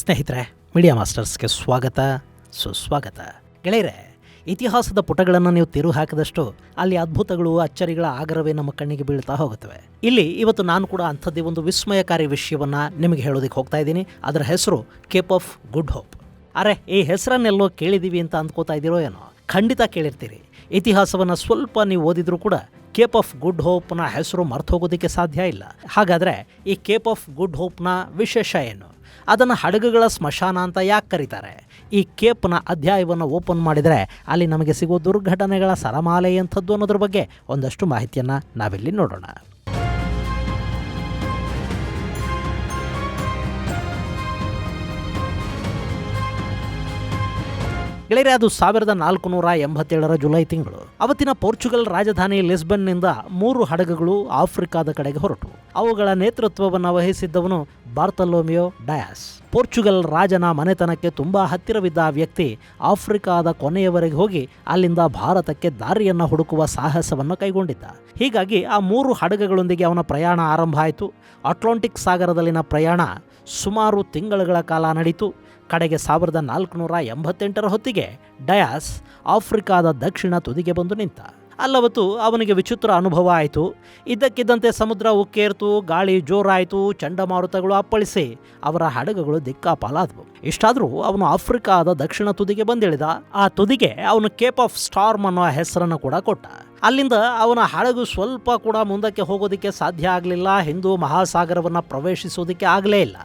ಸ್ನೇಹಿತರೆ, ಮೀಡಿಯಾ ಮಾಸ್ಟರ್ಸ್ಗೆ ಸ್ವಾಗತ ಸುಸ್ವಾಗತ. ಗೆಳೆಯರೆ, ಇತಿಹಾಸದ ಪುಟಗಳನ್ನು ನೀವು ತಿರು ಹಾಕಿದಷ್ಟು ಅಲ್ಲಿ ಅದ್ಭುತಗಳು ಅಚ್ಚರಿಗಳ ಆಗರವೇ ನಮ್ಮ ಕಣ್ಣಿಗೆ ಬೀಳ್ತಾ ಹೋಗುತ್ತವೆ. ಇಲ್ಲಿ ಇವತ್ತು ನಾನು ಕೂಡ ಅಂಥದ್ದೇ ಒಂದು ವಿಸ್ಮಯಕಾರಿ ವಿಷಯವನ್ನು ನಿಮಗೆ ಹೇಳೋದಕ್ಕೆ ಹೋಗ್ತಾ ಇದ್ದೀನಿ. ಅದರ ಹೆಸರು ಕೇಪ್ ಆಫ್ ಗುಡ್ ಹೋಪ್. ಅರೆ, ಈ ಹೆಸರನ್ನೆಲ್ಲೋ ಕೇಳಿದ್ದೀವಿ ಅಂತ ಅಂದ್ಕೋತಾ ಇದ್ದೀರೋ ಏನೋ? ಖಂಡಿತ ಕೇಳಿರ್ತೀರಿ. ಇತಿಹಾಸವನ್ನು ಸ್ವಲ್ಪ ನೀವು ಓದಿದ್ರೂ ಕೂಡ ಕೇಪ್ ಆಫ್ ಗುಡ್ ಹೋಪ್ನ ಹೆಸರು ಮರ್ತು ಹೋಗೋದಕ್ಕೆ ಸಾಧ್ಯ ಇಲ್ಲ. ಹಾಗಾದರೆ ಈ ಕೇಪ್ ಆಫ್ ಗುಡ್ ಹೋಪ್ನ ವಿಶೇಷ ಏನು? ಅದನ್ನು ಹಡಗುಗಳ ಸ್ಮಶಾನ ಅಂತ ಯಾಕೆ ಕರೀತಾರೆ? ಈ ಕೇಪ್ನ ಅಧ್ಯಾಯವನ್ನು ಓಪನ್ ಮಾಡಿದರೆ ಅಲ್ಲಿ ನಮಗೆ ಸಿಗೋ ದುರ್ಘಟನೆಗಳ ಸರಮಾಲೆ ಎಂಥದ್ದು ಅನ್ನೋದ್ರ ಬಗ್ಗೆ ಒಂದಷ್ಟು ಮಾಹಿತಿಯನ್ನು ನಾವಿಲ್ಲಿ ನೋಡೋಣ. ಗೆಳೆಯರೆ, ಅದು 1487 ಜುಲೈ ತಿಂಗಳು. ಅವತ್ತಿನ ಪೋರ್ಚುಗಲ್ ರಾಜಧಾನಿ ಲಿಸ್ಬನ್ನಿಂದ 3 ಹಡಗುಗಳು ಆಫ್ರಿಕಾದ ಕಡೆಗೆ ಹೊರಟು. ಅವುಗಳ ನೇತೃತ್ವವನ್ನು ವಹಿಸಿದ್ದವನು ಬಾರ್ತಲೋಮಿಯೋ ಡಯಾಸ್. ಪೋರ್ಚುಗಲ್ ರಾಜನ ಮನೆತನಕ್ಕೆ ತುಂಬಾ ಹತ್ತಿರವಿದ್ದ ಆ ವ್ಯಕ್ತಿ ಆಫ್ರಿಕಾದ ಕೊನೆಯವರೆಗೆ ಹೋಗಿ ಅಲ್ಲಿಂದ ಭಾರತಕ್ಕೆ ದಾರಿಯನ್ನು ಹುಡುಕುವ ಸಾಹಸವನ್ನು ಕೈಗೊಂಡಿದ್ದ. ಹೀಗಾಗಿ ಆ 3 ಹಡಗುಗಳೊಂದಿಗೆ ಅವನ ಪ್ರಯಾಣ ಆರಂಭ ಆಯಿತು. ಅಟ್ಲಾಂಟಿಕ್ ಸಾಗರದಲ್ಲಿನ ಪ್ರಯಾಣ ಸುಮಾರು ತಿಂಗಳುಗಳ ಕಾಲ ನಡೀತು. ಕಡೆಗೆ 1488 ಹೊತ್ತಿಗೆ ಡಯಾಸ್ ಆಫ್ರಿಕಾದ ದಕ್ಷಿಣ ತುದಿಗೆ ಬಂದು ನಿಂತ. ಅಲ್ಲವತ್ತು ಅವನಿಗೆ ವಿಚಿತ್ರ ಅನುಭವ ಆಯಿತು. ಇದ್ದಕ್ಕಿದ್ದಂತೆ ಸಮುದ್ರ ಉಕ್ಕೇರ್ತು, ಗಾಳಿ ಜೋರಾಯಿತು, ಚಂಡಮಾರುತಗಳು ಅಪ್ಪಳಿಸಿ ಅವರ ಹಡಗುಗಳು ದಿಕ್ಕಾಪಾಲಾದವು. ಇಷ್ಟಾದರೂ ಅವನು ಆಫ್ರಿಕಾದ ದಕ್ಷಿಣ ತುದಿಗೆ ಬಂದಿಳಿದ. ಆ ತುದಿಗೆ ಅವನು ಕೇಪ್ ಆಫ್ ಸ್ಟಾರ್ಮ್ ಅನ್ನೋ ಹೆಸರನ್ನು ಕೂಡ ಕೊಟ್ಟ. ಅಲ್ಲಿಂದ ಅವನ ಹಡಗು ಸ್ವಲ್ಪ ಕೂಡ ಮುಂದಕ್ಕೆ ಹೋಗೋದಕ್ಕೆ ಸಾಧ್ಯ ಆಗಲಿಲ್ಲ. ಹಿಂದೂ ಮಹಾಸಾಗರವನ್ನು ಪ್ರವೇಶಿಸೋದಕ್ಕೆ ಆಗಲೇ ಇಲ್ಲ.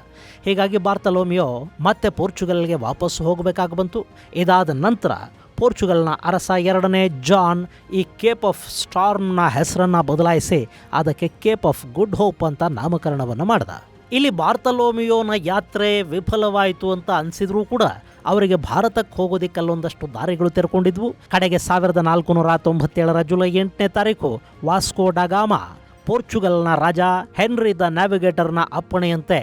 ಹೀಗಾಗಿ ಬಾರ್ತಲೋಮಿಯೋ ಮತ್ತೆ ಪೋರ್ಚುಗಲ್ಗೆ ವಾಪಸ್ಸು ಹೋಗಬೇಕಾಗಿ ಬಂತು. ಇದಾದ ನಂತರ ಪೋರ್ಚುಗಲ್ನ ಅರಸ 2ನೇ ಜಾನ್ ಈ ಕೇಪ್ ಆಫ್ ಸ್ಟಾರ್ಮ್ನ ಹೆಸರನ್ನು ಬದಲಾಯಿಸಿ ಅದಕ್ಕೆ ಕೇಪ್ ಆಫ್ ಗುಡ್ ಹೋಪ್ ಅಂತ ನಾಮಕರಣವನ್ನು ಮಾಡಿದ. ಇಲ್ಲಿ ಬಾರ್ತಲೋಮಿಯೋನ ಯಾತ್ರೆ ವಿಫಲವಾಯಿತು ಅಂತ ಅನಿಸಿದ್ರೂ ಕೂಡ ಅವರಿಗೆ ಭಾರತಕ್ಕೆ ಹೋಗೋದಕ್ಕೆ ಅಲ್ಲೊಂದಷ್ಟು ದಾರಿಗಳು ತೆರೆಕೊಂಡಿದ್ವು. ಕಡೆಗೆ 1497 ಜುಲೈ 8ನೇ ತಾರೀಕು ವಾಸ್ಕೋ ಡ ಗಾಮ ಪೋರ್ಚುಗಲ್ನ ರಾಜ ಹೆನ್ರಿ ದ ನ್ಯಾವಿಗೇಟರ್ನ ಅಪ್ಪಣೆಯಂತೆ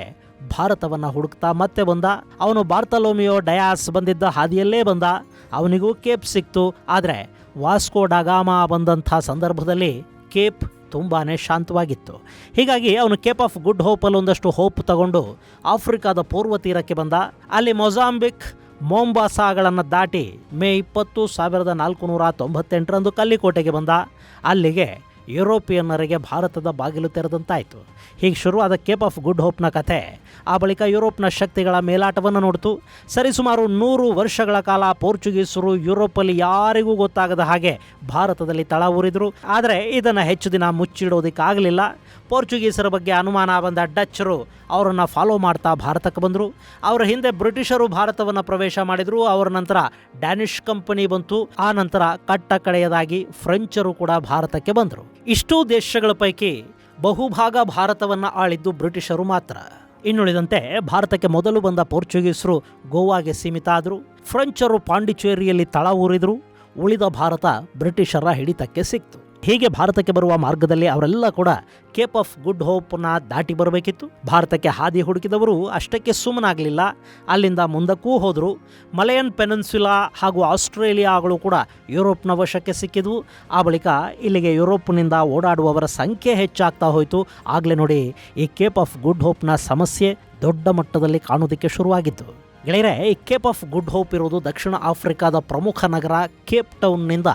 ಭಾರತವನ್ನು ಹುಡುಕ್ತಾ ಮತ್ತೆ ಬಂದ. ಅವನು ಬಾರ್ತಲೋಮಿಯೋ ಡಯಾಸ್ ಬಂದಿದ್ದ ಹಾದಿಯಲ್ಲೇ ಬಂದ. ಅವನಿಗೂ ಕೇಪ್ ಸಿಕ್ತು. ಆದರೆ ವಾಸ್ಕೋ ಡ ಗಾಮ ಬಂದಂಥ ಸಂದರ್ಭದಲ್ಲಿ ಕೇಪ್ ತುಂಬಾನೇ ಶಾಂತವಾಗಿತ್ತು. ಹೀಗಾಗಿ ಅವನು ಕೇಪ್ ಆಫ್ ಗುಡ್ ಹೋಪಲ್ಲಿ ಒಂದಷ್ಟು ಹೋಪ್ ತಗೊಂಡು ಆಫ್ರಿಕಾದ ಪೂರ್ವ ತೀರಕ್ಕೆ ಬಂದ. ಅಲ್ಲಿ ಮೊಜಾಂಬಿಕ್, ಮೊಂಬಾಸಾಗಳನ್ನು ದಾಟಿ ಮೇ 20, 1498 ಕಲ್ಲಿಕೋಟೆಗೆ ಬಂದ. ಅಲ್ಲಿಗೆ ಯುರೋಪಿಯನ್ನರಿಗೆ ಭಾರತದ ಬಾಗಿಲು ತೆರೆದಂತಾಯಿತು. ಹೀಗೆ ಶುರುವಾದ ಕೇಪ್ ಆಫ್ ಗುಡ್ ಹೋಪ್ನ ಕಥೆ ಆ ಬಳಿಕ ಯುರೋಪ್ನ ಶಕ್ತಿಗಳ ಮೇಲಾಟವನ್ನು ನೋಡಿತು. ಸರಿಸುಮಾರು 100 ವರ್ಷಗಳ ಕಾಲ ಪೋರ್ಚುಗೀಸರು ಯುರೋಪಲ್ಲಿ ಯಾರಿಗೂ ಗೊತ್ತಾಗದ ಹಾಗೆ ಭಾರತದಲ್ಲಿ ತಳ ಊರಿದ್ರು. ಆದರೆ ಇದನ್ನು ಹೆಚ್ಚು ದಿನ ಮುಚ್ಚಿಡೋದಕ್ಕಾಗಲಿಲ್ಲ. ಪೋರ್ಚುಗೀಸರ ಬಗ್ಗೆ ಅನುಮಾನ ಬಂದ ಡಚ್ಚರು ಅವರನ್ನು ಫಾಲೋ ಮಾಡ್ತಾ ಭಾರತಕ್ಕೆ ಬಂದರು. ಅವರ ಹಿಂದೆ ಬ್ರಿಟಿಷರು ಭಾರತವನ್ನು ಪ್ರವೇಶ ಮಾಡಿದರು. ಅವರ ನಂತರ ಡ್ಯಾನಿಷ್ ಕಂಪನಿ ಬಂತು. ಆ ನಂತರ ಕಟ್ಟ ಕಡೆಯದಾಗಿ ಫ್ರೆಂಚರು ಕೂಡ ಭಾರತಕ್ಕೆ ಬಂದರು. ಇಷ್ಟೂ ದೇಶಗಳ ಪೈಕಿ ಬಹುಭಾಗ ಭಾರತವನ್ನು ಆಳಿದ್ದು ಬ್ರಿಟಿಷರು ಮಾತ್ರ. ಇನ್ನುಳಿದಂತೆ ಭಾರತಕ್ಕೆ ಮೊದಲು ಬಂದ ಪೋರ್ಚುಗೀಸರು ಗೋವಾಗೆ ಸೀಮಿತ ಆದರು. ಫ್ರೆಂಚರು ಪಾಂಡಿಚೇರಿಯಲ್ಲಿ ತಳ ಊರಿದರು. ಉಳಿದ ಭಾರತ ಬ್ರಿಟಿಷರ ಹಿಡಿತಕ್ಕೆ ಸಿಕ್ತು. ಹೀಗೆ ಭಾರತಕ್ಕೆ ಬರುವ ಮಾರ್ಗದಲ್ಲಿ ಅವರೆಲ್ಲ ಕೂಡ ಕೇಪ್ ಆಫ್ ಗುಡ್ ಹೋಪ್ನ ದಾಟಿ ಬರಬೇಕಿತ್ತು. ಭಾರತಕ್ಕೆ ಹಾದಿ ಹುಡುಕಿದವರು ಅಷ್ಟಕ್ಕೆ ಸುಮ್ಮನಾಗಲಿಲ್ಲ. ಅಲ್ಲಿಂದ ಮುಂದಕ್ಕೂ ಹೋದರು. ಮಲಯನ್ ಪೆನಿನ್ಸುಲಾ ಹಾಗೂ ಆಸ್ಟ್ರೇಲಿಯಾಗಳು ಕೂಡ ಯುರೋಪ್ನ ವಶಕ್ಕೆ ಸಿಕ್ಕಿದ್ವು. ಆ ಬಳಿಕ ಇಲ್ಲಿಗೆ ಯುರೋಪ್ನಿಂದ ಓಡಾಡುವವರ ಸಂಖ್ಯೆ ಹೆಚ್ಚಾಗ್ತಾ ಹೋಯಿತು. ಆಗಲೇ ನೋಡಿ ಈ ಕೇಪ್ ಆಫ್ ಗುಡ್ ಹೋಪ್ನ ಸಮಸ್ಯೆ ದೊಡ್ಡ ಮಟ್ಟದಲ್ಲಿ ಕಾಣೋದಕ್ಕೆ ಶುರುವಾಗಿತ್ತು. ಗೆಳೆಯರೆ, ಈ ಕೇಪ್ ಆಫ್ ಗುಡ್ ಹೋಪ್ ಇರೋದು ದಕ್ಷಿಣ ಆಫ್ರಿಕಾದ ಪ್ರಮುಖ ನಗರ ಕೇಪ್ ಟೌನ್ನಿಂದ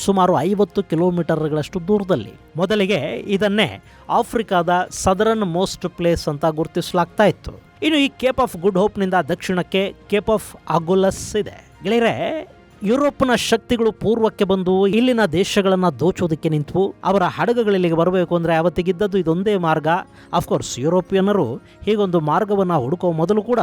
ಸುಮಾರು 50 ಕಿಲೋಮೀಟರ್ಗಳಷ್ಟು ದೂರದಲ್ಲಿ. ಮೊದಲಿಗೆ ಇದನ್ನೇ ಆಫ್ರಿಕಾದ ಸದರನ್ ಮೋಸ್ಟ್ ಪ್ಲೇಸ್ ಅಂತ ಗುರುತಿಸಲಾಗ್ತಾ ಇತ್ತು. ಇನ್ನು ಈ ಕೇಪ್ ಆಫ್ ಗುಡ್ ಹೋಪ್ನಿಂದ ದಕ್ಷಿಣಕ್ಕೆ ಕೇಪ್ ಆಫ್ ಅಗುಲಸ್ ಇದೆ. ಗೆಳೆಯರೆ, ಯುರೋಪ್ನ ಶಕ್ತಿಗಳು ಪೂರ್ವಕ್ಕೆ ಬಂದು ಇಲ್ಲಿನ ದೇಶಗಳನ್ನು ದೋಚೋದಕ್ಕೆ ನಿಂತು ಅವರ ಹಡಗುಗಳಿಲ್ಲಿಗೆ ಬರಬೇಕು ಅಂದರೆ ಅವತ್ತಿಗಿದ್ದದ್ದು ಇದೊಂದೇ ಮಾರ್ಗ. ಅಫ್ಕೋರ್ಸ್ ಯುರೋಪಿಯನ್ನರು ಹೀಗೊಂದು ಮಾರ್ಗವನ್ನು ಹುಡುಕೋ ಮೊದಲು ಕೂಡ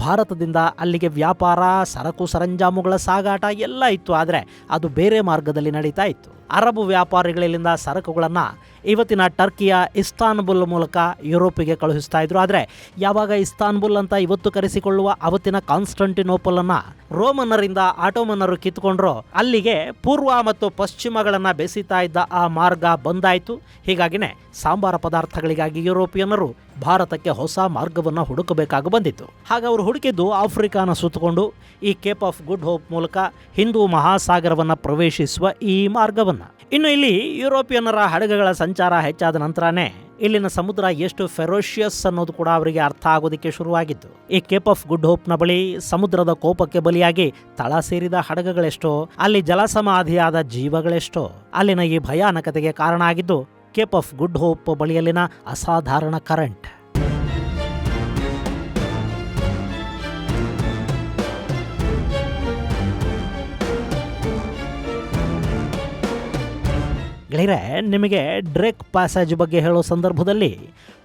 ಭಾರತದಿಂದ ಅಲ್ಲಿಗೆ ವ್ಯಾಪಾರ, ಸರಕು ಸರಂಜಾಮುಗಳ ಸಾಗಾಟ ಎಲ್ಲ ಇತ್ತು. ಆದರೆ ಅದು ಬೇರೆ ಮಾರ್ಗದಲ್ಲಿ ನಡೀತಾ ಇತ್ತು. ಅರಬ್ ವ್ಯಾಪಾರಿಗಳಿಂದ ಸರಕುಗಳನ್ನು ಇವತ್ತಿನ ಟರ್ಕಿಯ ಇಸ್ತಾನ್ಬುಲ್ ಮೂಲಕ ಯುರೋಪಿಗೆ ಕಳುಹಿಸ್ತಾ ಇದ್ರು. ಆದರೆ ಯಾವಾಗ ಇಸ್ತಾನ್ಬುಲ್ ಅಂತ ಇವತ್ತು ಕರೆಸಿಕೊಳ್ಳುವ ಅವತ್ತಿನ ಕಾನ್ಸ್ಟಂಟಿನೋಪಲನ್ನು ರೋಮನ್ನರಿಂದ ಆಟೋಮನ್ನರು ಕಿತ್ಕೊಂಡ್ರು, ಅಲ್ಲಿಗೆ ಪೂರ್ವ ಮತ್ತು ಪಶ್ಚಿಮಗಳನ್ನು ಬೆಸೀತಾ ಇದ್ದ ಆ ಮಾರ್ಗ ಬಂದಾಯಿತು. ಹೀಗಾಗಿನೇ ಸಾಂಬಾರ ಪದಾರ್ಥಗಳಿಗಾಗಿ ಯುರೋಪಿಯನ್ನರು ಭಾರತಕ್ಕೆ ಹೊಸ ಮಾರ್ಗವನ್ನು ಹುಡುಕಬೇಕಾಗಿ ಬಂದಿತ್ತು. ಹಾಗೆ ಅವರು ಹುಡುಕಿದ್ದು ಆಫ್ರಿಕಾನ ಸುತ್ತಕೊಂಡು ಈ ಕೇಪ್ ಆಫ್ ಗುಡ್ ಹೋಪ್ ಮೂಲಕ ಹಿಂದೂ ಮಹಾಸಾಗರವನ್ನು ಪ್ರವೇಶಿಸುವ ಈ ಮಾರ್ಗವನ್ನು. ಇನ್ನು ಇಲ್ಲಿ ಯುರೋಪಿಯನ್ನರ ಹಡಗುಗಳ ಸಂಚಾರ ಹೆಚ್ಚಾದ ನಂತರನೇ ಇಲ್ಲಿನ ಸಮುದ್ರ ಎಷ್ಟು ಫೆರೋಷಿಯಸ್ ಅನ್ನೋದು ಕೂಡ ಅವರಿಗೆ ಅರ್ಥ ಆಗೋದಕ್ಕೆ ಶುರುವಾಗಿತ್ತು. ಈ ಕೇಪ್ ಆಫ್ ಗುಡ್ ಹೋಪ್ನ ಬಳಿ ಸಮುದ್ರದ ಕೋಪಕ್ಕೆ ಬಲಿಯಾಗಿ ತಳ ಸೇರಿದ ಹಡಗುಗಳೆಷ್ಟೋ, ಅಲ್ಲಿ ಜಲಸಮಾಧಿಯಾದ ಜೀವಗಳೆಷ್ಟೋ. ಅಲ್ಲಿನ ಈ ಭಯಾನಕತೆಗೆ ಕಾರಣ ಆಗಿದ್ದು ಕೇಪ್ ಆಫ್ ಗುಡ್ ಹೋಪ್ ಬಳಿಯಲ್ಲಿನ ಅಸಾಧಾರಣ ಕರೆಂಟ್. ಗೆಳೆಯರೆ, ನಿಮಗೆ ಡ್ರೇಕ್ ಪ್ಯಾಸೇಜ್ ಬಗ್ಗೆ ಹೇಳೋ ಸಂದರ್ಭದಲ್ಲಿ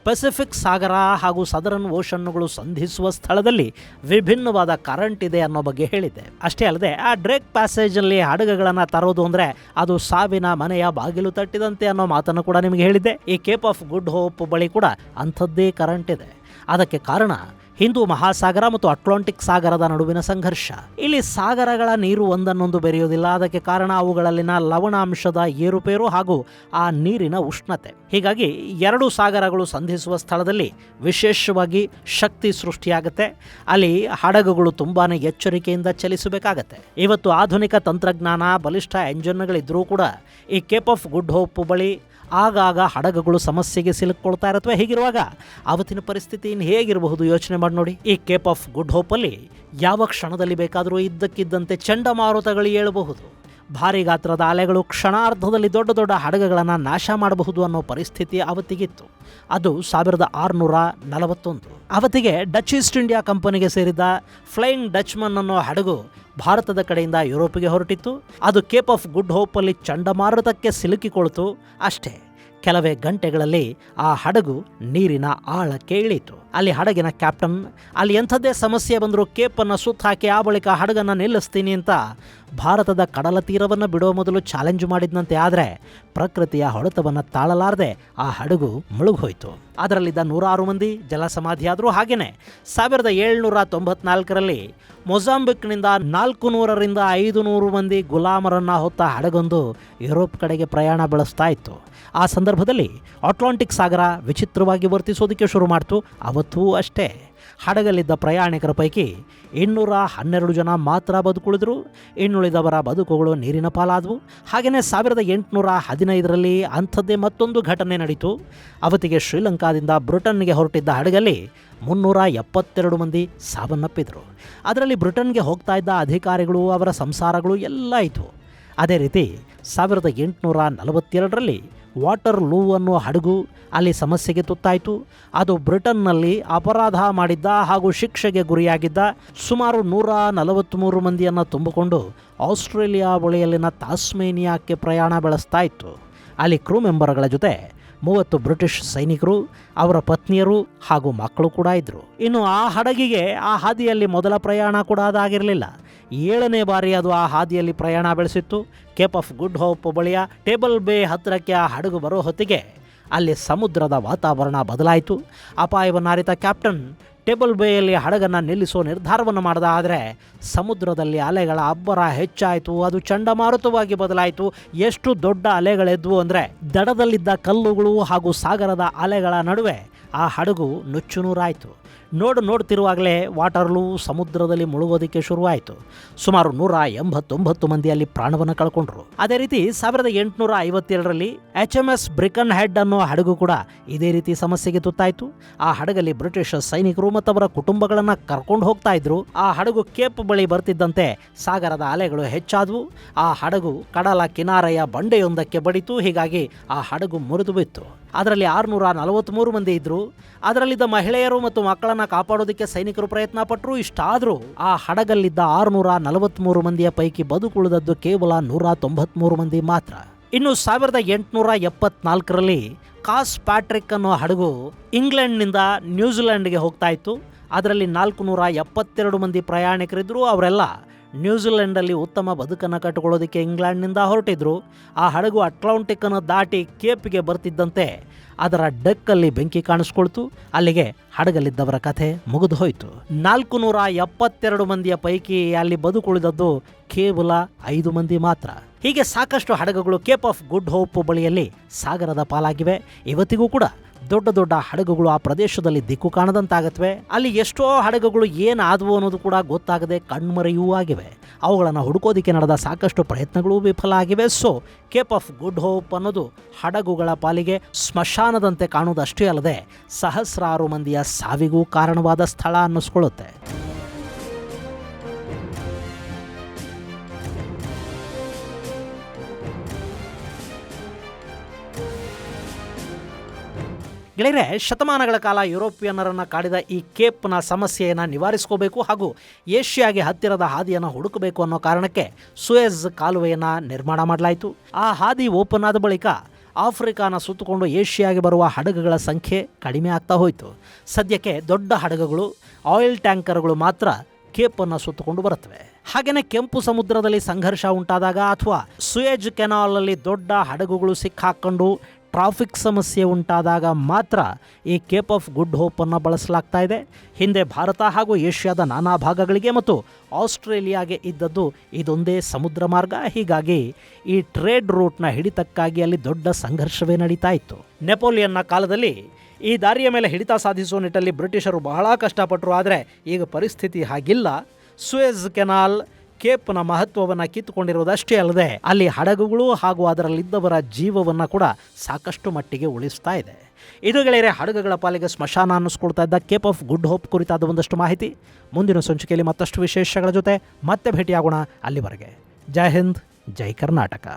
ಪೆಸಿಫಿಕ್ ಸಾಗರ ಹಾಗೂ ಸದರನ್ ಓಷನ್ಗಳು ಸಂಧಿಸುವ ಸ್ಥಳದಲ್ಲಿ ವಿಭಿನ್ನವಾದ ಕರೆಂಟ್ ಇದೆ ಅನ್ನೋ ಬಗ್ಗೆ ಹೇಳಿದ್ದೆ. ಅಷ್ಟೇ ಅಲ್ಲದೆ ಆ ಡ್ರೇಕ್ ಪ್ಯಾಸೇಜಲ್ಲಿ ಹಡಗುಗಳನ್ನು ತರೋದು ಅಂದರೆ ಅದು ಸಾವಿನ ಮನೆಯ ಬಾಗಿಲು ತಟ್ಟಿದಂತೆ ಅನ್ನೋ ಮಾತನ್ನು ಕೂಡ ನಿಮಗೆ ಹೇಳಿದ್ದೆ. ಈ ಕೇಪ್ ಆಫ್ ಗುಡ್ ಹೋಪ್ ಬಳಿ ಕೂಡ ಅಂಥದ್ದೇ ಕರೆಂಟ್ ಇದೆ. ಅದಕ್ಕೆ ಕಾರಣ ಹಿಂದೂ ಮಹಾಸಾಗರ ಮತ್ತು ಅಟ್ಲಾಂಟಿಕ್ ಸಾಗರದ ನಡುವಿನ ಸಂಘರ್ಷ. ಇಲ್ಲಿ ಸಾಗರಗಳ ನೀರು ಒಂದನ್ನೊಂದು ಬೆರೆಯುವುದಿಲ್ಲ. ಅದಕ್ಕೆ ಕಾರಣ ಅವುಗಳಲ್ಲಿನ ಲವಣಾಂಶದ ಏರುಪೇರು ಹಾಗೂ ಆ ನೀರಿನ ಉಷ್ಣತೆ. ಹೀಗಾಗಿ ಎರಡು ಸಾಗರಗಳು ಸಂಧಿಸುವ ಸ್ಥಳದಲ್ಲಿ ವಿಶೇಷವಾಗಿ ಶಕ್ತಿ ಸೃಷ್ಟಿಯಾಗುತ್ತೆ. ಅಲ್ಲಿ ಹಡಗುಗಳು ತುಂಬಾ ಎಚ್ಚರಿಕೆಯಿಂದ ಚಲಿಸಬೇಕಾಗತ್ತೆ. ಇವತ್ತು ಆಧುನಿಕ ತಂತ್ರಜ್ಞಾನ, ಬಲಿಷ್ಠ ಎಂಜಿನ್ಗಳಿದ್ರೂ ಕೂಡ ಈ ಕೇಪ್ ಆಫ್ ಗುಡ್ ಹೋಪ್ ಬಳಿ ಆಗಾಗ ಹಡಗುಗಳು ಸಮಸ್ಯೆಗೆ ಸಿಲುಕೊಳ್ತಾ ಇರುತ್ತವೆ. ಹೀಗಿರುವಾಗ ಅವತ್ತಿನ ಪರಿಸ್ಥಿತಿ ಇನ್ನು ಹೇಗಿರಬಹುದು ಯೋಚನೆ ಮಾಡಿ ನೋಡಿ. ಈ ಕೇಪ್ ಆಫ್ ಗುಡ್ ಹೋಪಲ್ಲಿ ಯಾವ ಕ್ಷಣದಲ್ಲಿ ಬೇಕಾದರೂ ಇದ್ದಕ್ಕಿದ್ದಂತೆ ಚಂಡಮಾರುತಗಳು ಏಳಬಹುದು. ಭಾರಿ ಗಾತ್ರದ ಅಲೆಗಳು ಕ್ಷಣಾರ್ಧದಲ್ಲಿ ದೊಡ್ಡ ದೊಡ್ಡ ಹಡಗುಗಳನ್ನು ನಾಶ ಮಾಡಬಹುದು ಅನ್ನೋ ಪರಿಸ್ಥಿತಿ ಅವತ್ತಿಗಿತ್ತು. ಅದು 1641. ಅವತ್ತಿಗೆ ಡಚ್ ಈಸ್ಟ್ ಇಂಡಿಯಾ ಕಂಪನಿಗೆ ಸೇರಿದ ಫ್ಲೈಯಿಂಗ್ ಡಚ್ಮನ್ ಅನ್ನೋ ಹಡಗು ಭಾರತದ ಕಡೆಯಿಂದ ಯುರೋಪಿಗೆ ಹೊರಟಿತ್ತು. ಅದು ಕೇಪ್ ಆಫ್ ಗುಡ್ ಹೋಪಲ್ಲಿ ಚಂಡಮಾರುತಕ್ಕೆ ಸಿಲುಕಿಕೊಳ್ತು. ಅಷ್ಟೇ ಕೆಲವೇ ಗಂಟೆಗಳಲ್ಲಿ ಆ ಹಡಗು ನೀರಿನ ಆಳಕ್ಕೆ ಇಳಿತು. ಅಲ್ಲಿ ಹಡಗಿನ ಕ್ಯಾಪ್ಟನ್ ಅಲ್ಲಿ ಎಂಥದ್ದೇ ಸಮಸ್ಯೆ ಬಂದರೂ ಕೇಪನ್ನು ಸುತ್ತಾಕಿ ಆ ಬಳಿಕ ಹಡಗನ್ನು ನಿಲ್ಲಿಸ್ತೀನಿ ಅಂತ ಭಾರತದ ಕಡಲ ತೀರವನ್ನು ಬಿಡೋ ಮೊದಲು ಚಾಲೆಂಜ್ ಮಾಡಿದ್ನಂತೆ. ಆದರೆ ಪ್ರಕೃತಿಯ ಹೊಡೆತವನ್ನು ತಾಳಲಾರದೆ ಆ ಹಡಗು ಮುಳುಗೋಯ್ತು. ಅದರಲ್ಲಿದ್ದ 106 ಮಂದಿ ಜಲಸಮಾಧಿಯಾದರು. ಹಾಗೆಯೇ 1794ರಲ್ಲಿ ಮೊಜಾಂಬಿಕ್ನಿಂದ 400ರಿಂದ 500 ಮಂದಿ ಗುಲಾಮರನ್ನು ಹೊತ್ತ ಹಡಗೊಂದು ಯುರೋಪ್ ಕಡೆಗೆ ಪ್ರಯಾಣ ಬೆಳೆಸ್ತಾ ಇತ್ತು. ಆ ಸಂದರ್ಭದಲ್ಲಿ ಅಟ್ಲಾಂಟಿಕ್ ಸಾಗರ ವಿಚಿತ್ರವಾಗಿ ವರ್ತಿಸೋದಕ್ಕೆ ಶುರು ಮಾಡ್ತು. ಅವತ್ತೂ ಅಷ್ಟೇ ಹಡಗಲ್ಲಿದ್ದ ಪ್ರಯಾಣಿಕರ ಪೈಕಿ 212 ಜನ ಮಾತ್ರ ಬದುಕುಳಿದ್ರು. ಇನ್ನುಳಿದವರ ಬದುಕುಗಳು ನೀರಿನ ಪಾಲಾದವು. ಹಾಗೆಯೇ 1815ರಲ್ಲಿ ಅಂಥದ್ದೇ ಮತ್ತೊಂದು ಘಟನೆ ನಡೀತು. ಅವತ್ತಿಗೆ ಶ್ರೀಲಂಕಾದಿಂದ ಬ್ರಿಟನ್ಗೆ ಹೊರಟಿದ್ದ ಹಡಗಲ್ಲಿ 372 ಮಂದಿ ಸಾವನ್ನಪ್ಪಿದ್ರು. ಅದರಲ್ಲಿ ಬ್ರಿಟನ್ಗೆ ಹೋಗ್ತಾ ಇದ್ದ ಅಧಿಕಾರಿಗಳು, ಅವರ ಸಂಸಾರಗಳು ಎಲ್ಲ ಇತ್ತು. ಅದೇ ರೀತಿ 1842ರಲ್ಲಿ ವಾಟರ್ ಲೂ ಅನ್ನೋ ಹಡಗು ಅಲ್ಲಿ ಸಮಸ್ಯೆಗೆ ತುತ್ತಾಯಿತು. ಅದು ಬ್ರಿಟನ್ನಲ್ಲಿ ಅಪರಾಧ ಮಾಡಿದ್ದ ಹಾಗೂ ಶಿಕ್ಷೆಗೆ ಗುರಿಯಾಗಿದ್ದ ಸುಮಾರು 143 ಮಂದಿಯನ್ನು ತುಂಬಿಕೊಂಡು ಆಸ್ಟ್ರೇಲಿಯಾ ಬಳಿಯಲ್ಲಿನ ತಾಸ್ಮೇನಿಯಾಕ್ಕೆ ಪ್ರಯಾಣ ಬೆಳೆಸ್ತಾ ಇತ್ತು. ಅಲ್ಲಿ ಕ್ರೂ ಮೆಂಬರ್ಗಳ ಜೊತೆ 30 ಬ್ರಿಟಿಷ್ ಸೈನಿಕರು, ಅವರ ಪತ್ನಿಯರು ಹಾಗೂ ಮಕ್ಕಳು ಕೂಡ ಇದ್ದರು. ಇನ್ನು ಆ ಹಡಗಿಗೆ ಆ ಹಾದಿಯಲ್ಲಿ ಮೊದಲ ಪ್ರಯಾಣ ಕೂಡ ಅದಾಗಿರಲಿಲ್ಲ. 7ನೇ ಬಾರಿ ಅದು ಆ ಹಾದಿಯಲ್ಲಿ ಪ್ರಯಾಣ ಬೆಳೆಸಿತ್ತು. ಕೇಪ್ ಆಫ್ ಗುಡ್ ಹೋಪ್ ಬಳಿಯ ಟೇಬಲ್ ಬೇ ಹತ್ತಿರಕ್ಕೆ ಆ ಹಡಗು ಬರೋ ಹೊತ್ತಿಗೆ ಅಲ್ಲಿ ಸಮುದ್ರದ ವಾತಾವರಣ ಬದಲಾಯಿತು. ಅಪಾಯವನ್ನು ಅರಿತ ಕ್ಯಾಪ್ಟನ್ ಟೇಬಲ್ ಬೇಯಲ್ಲಿ ಹಡಗನ್ನು ನಿಲ್ಲಿಸೋ ನಿರ್ಧಾರವನ್ನು ಮಾಡಿದ. ಆದರೆ ಸಮುದ್ರದಲ್ಲಿ ಅಲೆಗಳ ಅಬ್ಬರ ಹೆಚ್ಚಾಯಿತು. ಅದು ಚಂಡಮಾರುತವಾಗಿ ಬದಲಾಯಿತು. ಎಷ್ಟು ದೊಡ್ಡ ಅಲೆಗಳೆದ್ವು ಅಂದರೆ ದಡದಲ್ಲಿದ್ದ ಕಲ್ಲುಗಳು ಹಾಗೂ ಸಾಗರದ ಅಲೆಗಳ ನಡುವೆ ಆ ಹಡಗು ನುಚ್ಚುನೂರಾಯಿತು. ನೋಡ್ತಿರುವಾಗಲೇ ವಾಟರ್ಲೂ ಸಮುದ್ರದಲ್ಲಿ ಮುಳುಗೋದಕ್ಕೆ ಶುರುವಾಯಿತು. ಸುಮಾರು 189 ಮಂದಿ ಅಲ್ಲಿ ಪ್ರಾಣವನ್ನು ಕಳ್ಕೊಂಡ್ರು. ಅದೇ ರೀತಿ 1852ರಲ್ಲಿ HMS ಬ್ರಿಕನ್ ಹೆಡ್ ಅನ್ನೋ ಹಡಗು ಕೂಡ ಇದೇ ರೀತಿ ಸಮಸ್ಯೆಗೆ ತುತ್ತಾಯಿತು. ಆ ಹಡಗಲ್ಲಿ ಬ್ರಿಟಿಷ್ ಸೈನಿಕರು ಮತ್ತು ಅವರ ಕುಟುಂಬಗಳನ್ನು ಕರ್ಕೊಂಡು ಹೋಗ್ತಾ ಇದ್ರು. ಆ ಹಡಗು ಕೇಪ್ ಬಳಿ ಬರ್ತಿದ್ದಂತೆ ಸಾಗರದ ಅಲೆಗಳು ಹೆಚ್ಚಾದವು. ಆ ಹಡಗು ಕಡಲ ಕಿನಾರೆಯ ಬಂಡೆಯೊಂದಕ್ಕೆ ಬಡಿತು. ಹೀಗಾಗಿ ಆ ಹಡಗು ಮುರಿದು ಬಿತ್ತು. ಅದರಲ್ಲಿ 643 ಮಂದಿ ಇದ್ರು. ಅದರಲ್ಲಿದ್ದ ಮಹಿಳೆಯರು ಮತ್ತು ಮಕ್ಕಳನ್ನು ಕಾಪಾಡೋದಕ್ಕೆ ಸೈನಿಕರು ಪ್ರಯತ್ನ ಪಟ್ಟರು. ಇಷ್ಟಾದರೂ ಆ ಹಡಗಲ್ಲಿದ್ದ 643 ಮಂದಿಯ ಪೈಕಿ ಬದುಕುಳಿದದ್ದು ಕೇವಲ 193 ಮಂದಿ ಮಾತ್ರ. ಇನ್ನು 1874ರಲ್ಲಿ ಕಾಸ್ ಪ್ಯಾಟ್ರಿಕ್ ಅನ್ನೋ ಹಡಗು ಇಂಗ್ಲೆಂಡ್ನಿಂದ ನ್ಯೂಜಿಲೆಂಡ್ಗೆ ಹೋಗ್ತಾ ಇತ್ತು. ಅದರಲ್ಲಿ 472 ಮಂದಿ ಪ್ರಯಾಣಿಕರಿದ್ದರು. ಅವರೆಲ್ಲ ನ್ಯೂಜಿಲೆಂಡಲ್ಲಿ ಉತ್ತಮ ಬದುಕನ್ನು ಕಟ್ಟಿಕೊಳ್ಳೋದಕ್ಕೆ ಇಂಗ್ಲೆಂಡ್ನಿಂದ ಹೊರಟಿದ್ರು. ಆ ಹಡಗು ಅಟ್ಲಾಂಟಿಕ್ಕನ್ನು ದಾಟಿ ಕೇಪ್ಗೆ ಬರ್ತಿದ್ದಂತೆ ಅದರ ಡೆಕ್ಕಲ್ಲಿ ಬೆಂಕಿ ಕಾಣಿಸ್ಕೊಳ್ತು. ಅಲ್ಲಿಗೆ ಹಡಗಲ್ಲಿದ್ದವರ ಕಥೆ ಮುಗಿದು ಹೋಯಿತು. 472 ಮಂದಿಯ ಪೈಕಿ ಅಲ್ಲಿ ಬದುಕುಳಿದದ್ದು ಕೇವಲ 5 ಮಂದಿ ಮಾತ್ರ. ಹೀಗೆ ಸಾಕಷ್ಟು ಹಡಗುಗಳು ಕೇಪ್ ಆಫ್ ಗುಡ್ ಹೋಪ್ ಬಳಿಯಲ್ಲಿ ಸಾಗರದ ಪಾಲಾಗಿವೆ. ಇವತ್ತಿಗೂ ಕೂಡ ದೊಡ್ಡ ದೊಡ್ಡ ಹಡಗುಗಳು ಆ ಪ್ರದೇಶದಲ್ಲಿ ದಿಕ್ಕು ಕಾಣದಂತಾಗತ್ವೆ. ಅಲ್ಲಿ ಎಷ್ಟೋ ಹಡಗುಗಳು ಏನಾದವು ಅನ್ನೋದು ಕೂಡ ಗೊತ್ತಾಗದೆ ಕಣ್ಮರೆಯೂ ಆಗಿವೆ. ಅವುಗಳನ್ನು ಹುಡುಕೋದಿಕ್ಕೆ ನಡೆದ ಸಾಕಷ್ಟು ಪ್ರಯತ್ನಗಳು ವಿಫಲ ಆಗಿವೆ. So Cape of good hope ಅನ್ನೋದು ಹಡಗುಗಳ ಪಾಲಿಗೆ ಸ್ಮಶಾನದಂತೆ ಕಾಣುವುದಷ್ಟೇ ಅಲ್ಲದೆ ಸಹಸ್ರಾರು ಮಂದಿಯ ಸಾವಿಗೂ ಕಾರಣವಾದ ಸ್ಥಳ ಅನ್ನಿಸ್ಕೊಳ್ಳುತ್ತೆ. ಗೆಳೆಯರೆ, ಶತಮಾನಗಳ ಕಾಲ ಯುರೋಪಿಯನ್ನರನ್ನು ಕಾಡಿದ ಈ ಕೇಪ್ನ ಸಮಸ್ಯೆಯನ್ನು ನಿವಾರಿಸ್ಕೋಬೇಕು ಹಾಗೂ ಏಷ್ಯಾಗೆ ಹತ್ತಿರದ ಹಾದಿಯನ್ನು ಹುಡುಕಬೇಕು ಅನ್ನೋ ಕಾರಣಕ್ಕೆ ಸುಯೆಜ್ ಕಾಲುವೆಯನ್ನು ನಿರ್ಮಾಣ ಮಾಡಲಾಯಿತು. ಆ ಹಾದಿ ಓಪನ್ ಆದ ಬಳಿಕ ಆಫ್ರಿಕಾನ ಸುತ್ತಕೊಂಡು ಏಷ್ಯಾಗೆ ಬರುವ ಹಡಗುಗಳ ಸಂಖ್ಯೆ ಕಡಿಮೆ ಆಗ್ತಾ ಹೋಯಿತು. ಸದ್ಯಕ್ಕೆ ದೊಡ್ಡ ಹಡಗುಗಳು, ಆಯಿಲ್ ಟ್ಯಾಂಕರ್ಗಳು ಮಾತ್ರ ಕೇಪನ್ನು ಸುತ್ತಕೊಂಡು ಬರುತ್ತವೆ. ಹಾಗೆಯೇ ಕೆಂಪು ಸಮುದ್ರದಲ್ಲಿ ಸಂಘರ್ಷ ಉಂಟಾದಾಗ ಅಥವಾ ಸುಯೆಜ್ ಕೆನಾಲಲ್ಲಿ ದೊಡ್ಡ ಹಡಗುಗಳು ಸಿಕ್ಕಾಕೊಂಡು ಟ್ರಾಫಿಕ್ ಸಮಸ್ಯೆ ಉಂಟಾದಾಗ ಮಾತ್ರ ಈ ಕೇಪ್ ಆಫ್ ಗುಡ್ ಹೋಪನ್ನು ಬಳಸಲಾಗ್ತಾ ಇದೆ. ಹಿಂದೆ ಭಾರತ ಹಾಗೂ ಏಷ್ಯಾದ ನಾನಾ ಭಾಗಗಳಿಗೆ ಮತ್ತು ಆಸ್ಟ್ರೇಲಿಯಾಗೆ ಇದ್ದದ್ದು ಇದೊಂದೇ ಸಮುದ್ರ ಮಾರ್ಗ. ಹೀಗಾಗಿ ಈ ಟ್ರೇಡ್ ರೂಟ್ನ ಹಿಡಿತಕ್ಕಾಗಿ ಅಲ್ಲಿ ದೊಡ್ಡ ಸಂಘರ್ಷವೇ ನಡೀತಾ ಇತ್ತು. ನೆಪೋಲಿಯನ್ನ ಕಾಲದಲ್ಲಿ ಈ ದಾರಿಯ ಮೇಲೆ ಹಿಡಿತ ಸಾಧಿಸುವ ನಿಟ್ಟಲ್ಲಿ ಬ್ರಿಟಿಷರು ಬಹಳ ಕಷ್ಟಪಟ್ಟರು. ಆದರೆ ಈಗ ಪರಿಸ್ಥಿತಿ ಹಾಗಿಲ್ಲ. ಸುಯೆಜ್ ಕೆನಾಲ್ ಕೇಪ್ನ ಮಹತ್ವವನ್ನು ಕಿತ್ತುಕೊಂಡಿರುವುದಷ್ಟೇ ಅಲ್ಲದೆ ಅಲ್ಲಿ ಹಡಗುಗಳು ಹಾಗೂ ಅದರಲ್ಲಿದ್ದವರ ಜೀವವನ್ನು ಕೂಡ ಸಾಕಷ್ಟು ಮಟ್ಟಿಗೆ ಉಳಿಸ್ತಾ ಇದೆ. ಇದು ಗೆಳೆಯರೆ, ಹಡಗುಗಳ ಪಾಲಿಗೆ ಸ್ಮಶಾನ ಅನ್ನಿಸ್ಕೊಳ್ತಾ ಇದ್ದ ಕೇಪ್ ಆಫ್ ಗುಡ್ ಹೋಪ್ ಕುರಿತಾದ ಒಂದಷ್ಟು ಮಾಹಿತಿ. ಮುಂದಿನ ಸಂಚಿಕೆಯಲ್ಲಿ ಮತ್ತಷ್ಟು ವಿಶೇಷಗಳ ಜೊತೆ ಮತ್ತೆ ಭೇಟಿಯಾಗೋಣ. ಅಲ್ಲಿವರೆಗೆ ಜೈ ಹಿಂದ್, ಜೈ ಕರ್ನಾಟಕ.